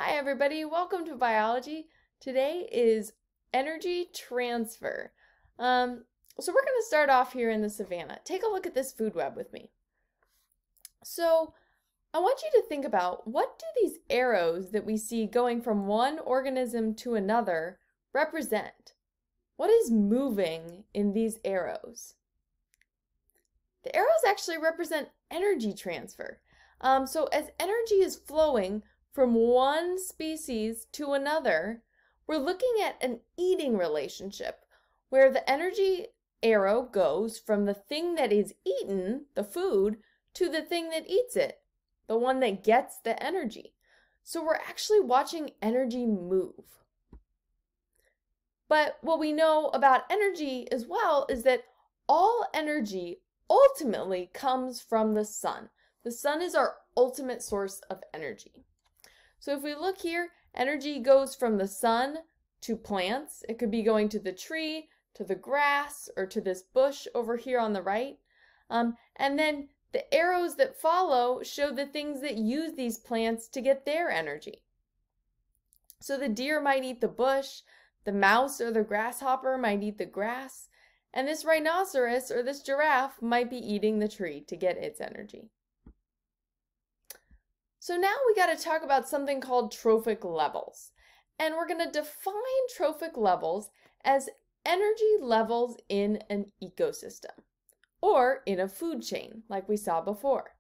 Hi everybody, welcome to biology. Today is energy transfer. So we're going to start off here in the savannah. Take a look at this food web with me. So I want you to think about, what do these arrows that we see going from one organism to another represent? What is moving in these arrows? The arrows actually represent energy transfer. So as energy is flowing from one species to another, we're looking at an eating relationship where the energy arrow goes from the thing that is eaten, the food, to the thing that eats it, the one that gets the energy. So we're actually watching energy move. But what we know about energy as well is that all energy ultimately comes from the sun. The sun is our ultimate source of energy. So if we look here, energy goes from the sun to plants. It could be going to the tree, to the grass, or to this bush over here on the right. And then the arrows that follow show the things that use these plants to get their energy. So the deer might eat the bush, the mouse or the grasshopper might eat the grass, and this rhinoceros or this giraffe might be eating the tree to get its energy. So now we got to talk about something called trophic levels. And we're going to define trophic levels as energy levels in an ecosystem or in a food chain like we saw before.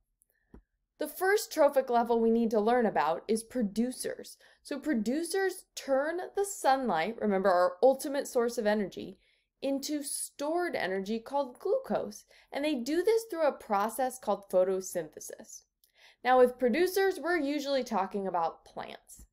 The first trophic level we need to learn about is producers. So producers turn the sunlight, remember our ultimate source of energy, into stored energy called glucose. And they do this through a process called photosynthesis. Now with producers, we're usually talking about plants.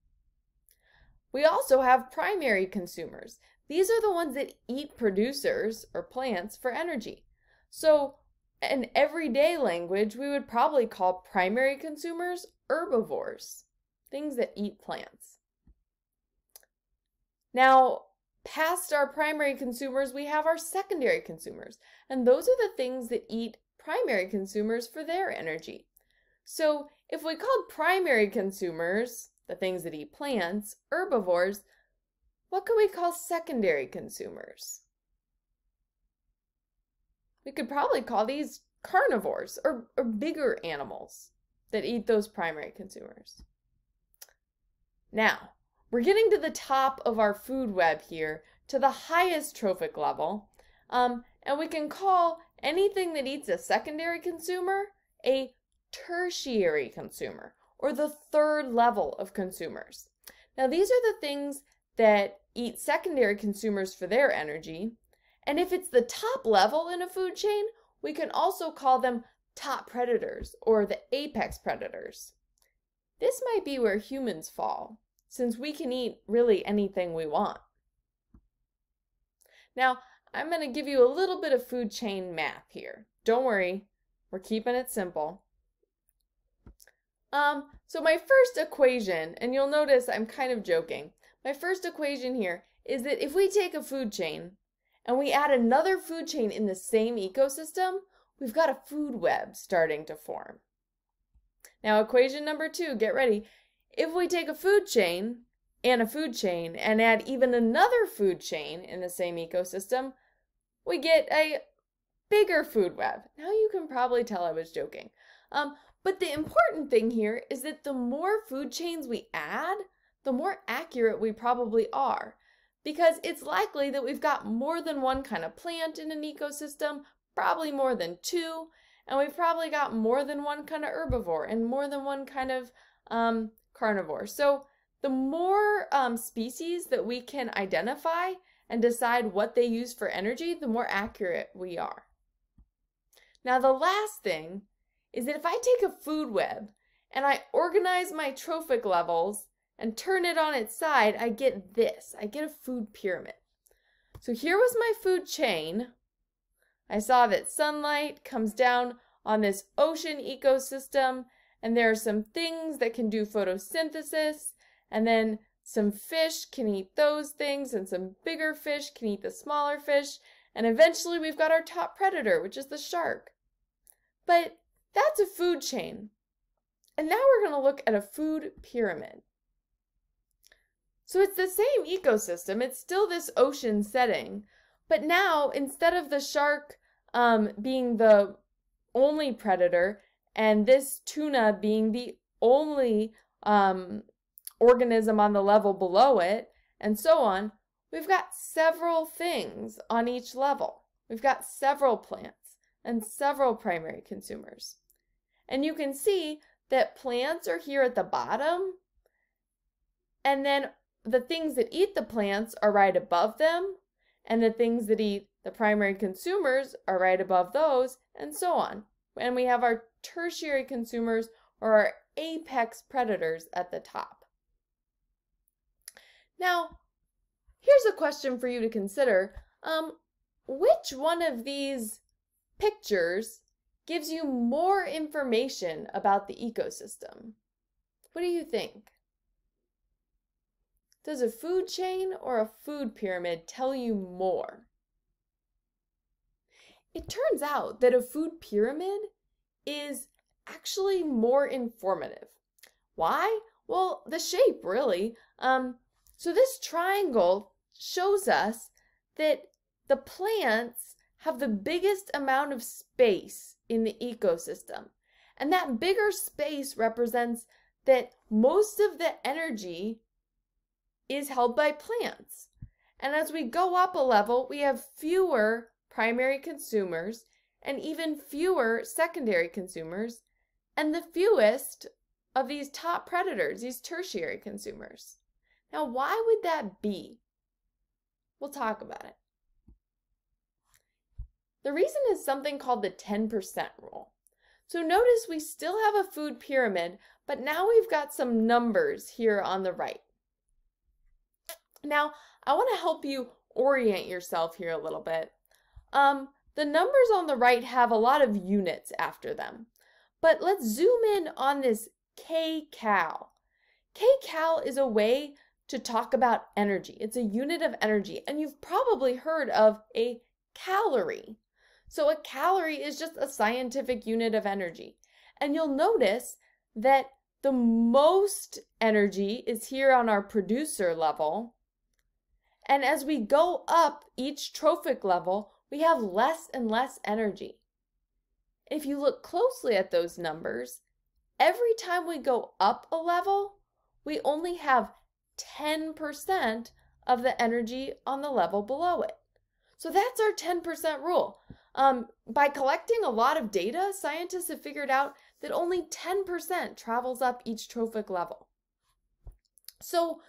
We also have primary consumers. These are the ones that eat producers or plants for energy. So in everyday language, we would probably call primary consumers herbivores, things that eat plants. Now, past our primary consumers, we have our secondary consumers, and those are the things that eat primary consumers for their energy. So if we called primary consumers, the things that eat plants, herbivores, what could we call secondary consumers? We could probably call these carnivores or bigger animals that eat those primary consumers. Now, we're getting to the top of our food web here, to the highest trophic level, and we can call anything that eats a secondary consumer a tertiary consumer, or the third level of consumers. Now these are the things that eat secondary consumers for their energy, and if it's the top level in a food chain, we can also call them top predators or the apex predators. This might be where humans fall, since we can eat really anything we want. Now I'm going to give you a little bit of food chain math here. Don't worry, we're keeping it simple. So my first equation, and you'll notice I'm kind of joking, my first equation here is that if we take a food chain and we add another food chain in the same ecosystem, we've got a food web starting to form. Now equation number 2, get ready. If we take a food chain and add even another food chain in the same ecosystem, we get a bigger food web. Now you can probably tell I was joking. But the important thing here is that the more food chains we add, the more accurate we probably are, because it's likely that we've got more than one kind of plant in an ecosystem, probably more than 2, and we've probably got more than one kind of herbivore and more than one kind of carnivore. So the more species that we can identify and decide what they use for energy, the more accurate we are. Now the last thing is that if I take a food web and I organize my trophic levels and turn it on its side, I get this. I get a food pyramid. So here was my food chain. I saw that sunlight comes down on this ocean ecosystem, and there are some things that can do photosynthesis, and then some fish can eat those things, and some bigger fish can eat the smaller fish, and eventually we've got our top predator, which is the shark. But that's a food chain. And now we're going to look at a food pyramid. So it's the same ecosystem. It's still this ocean setting. But now, instead of the shark being the only predator and this tuna being the only organism on the level below it, and so on, we've got several things on each level. We've got several plants and several primary consumers. And you can see that plants are here at the bottom, and then the things that eat the plants are right above them, and the things that eat the primary consumers are right above those, and so on. And we have our tertiary consumers, or our apex predators, at the top. Now, here's a question for you to consider. Which one of these pictures gives you more information about the ecosystem? What do you think? Does a food chain or a food pyramid tell you more? It turns out that a food pyramid is actually more informative. Why? Well, the shape, really. So this triangle shows us that the plants have the biggest amount of space in the ecosystem. And that bigger space represents that most of the energy is held by plants. And as we go up a level, we have fewer primary consumers and even fewer secondary consumers, and the fewest of these top predators, these tertiary consumers. Now, why would that be? We'll talk about it. The reason is something called the 10% rule. So notice we still have a food pyramid, but now we've got some numbers here on the right. Now, I want to help you orient yourself here a little bit. The numbers on the right have a lot of units after them, but let's zoom in on this kcal. Kcal is a way to talk about energy. It's a unit of energy, and you've probably heard of a calorie. So a calorie is just a scientific unit of energy. And you'll notice that the most energy is here on our producer level. And as we go up each trophic level, we have less and less energy. If you look closely at those numbers, every time we go up a level, we only have 10% of the energy on the level below it. So that's our 10% rule. By collecting a lot of data, scientists have figured out that only 10% travels up each trophic level. So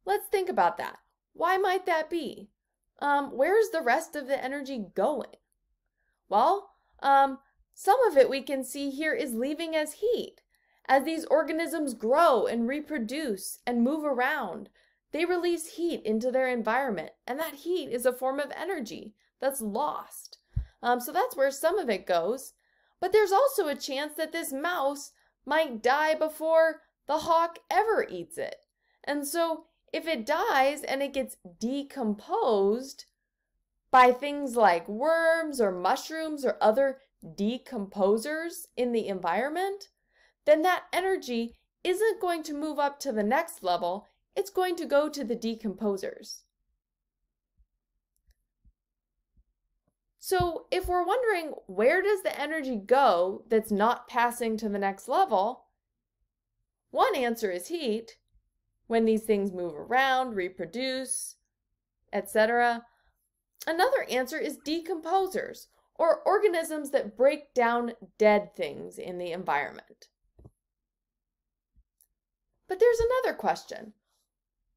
let's think about that. Why might that be? Where's the rest of the energy going? Well, some of it we can see here is leaving as heat. As these organisms grow and reproduce and move around, they release heat into their environment, and that heat is a form of energy that's lost. So that's where some of it goes. But there's also a chance that this mouse might die before the hawk ever eats it. And so if it dies and it gets decomposed by things like worms or mushrooms or other decomposers in the environment, then that energy isn't going to move up to the next level. It's going to go to the decomposers. So if we're wondering, where does the energy go that's not passing to the next level? One answer is heat, when these things move around, reproduce, etc. Another answer is decomposers, or organisms that break down dead things in the environment. But there's another question.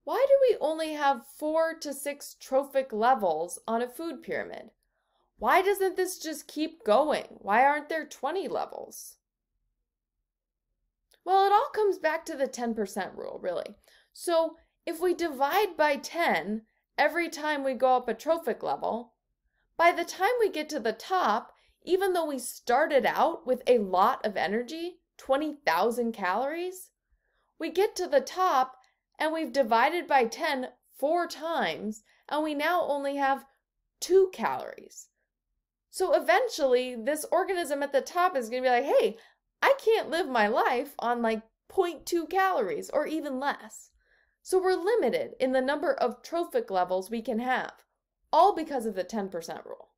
Why do we only have 4 to 6 trophic levels on a food pyramid? Why doesn't this just keep going? Why aren't there 20 levels? Well, it all comes back to the 10% rule, really. So if we divide by 10 every time we go up a trophic level, by the time we get to the top, even though we started out with a lot of energy, 20,000 calories, we get to the top and we've divided by 10 4 times, and we now only have 2 calories. So eventually, this organism at the top is going to be like, hey, I can't live my life on like 0.2 calories or even less. So we're limited in the number of trophic levels we can have, all because of the 10% rule.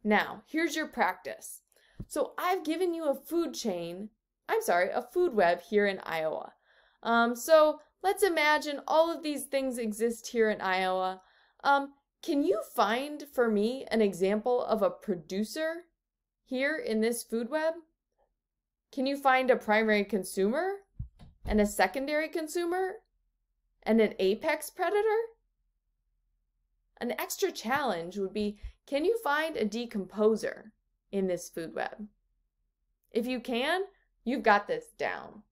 Now, here's your practice. So I've given you a food web here in Iowa. So let's imagine all of these things exist here in Iowa. Can you find for me an example of a producer here in this food web? Can you find a primary consumer and a secondary consumer and an apex predator? An extra challenge would be, can you find a decomposer in this food web? If you can, you've got this down.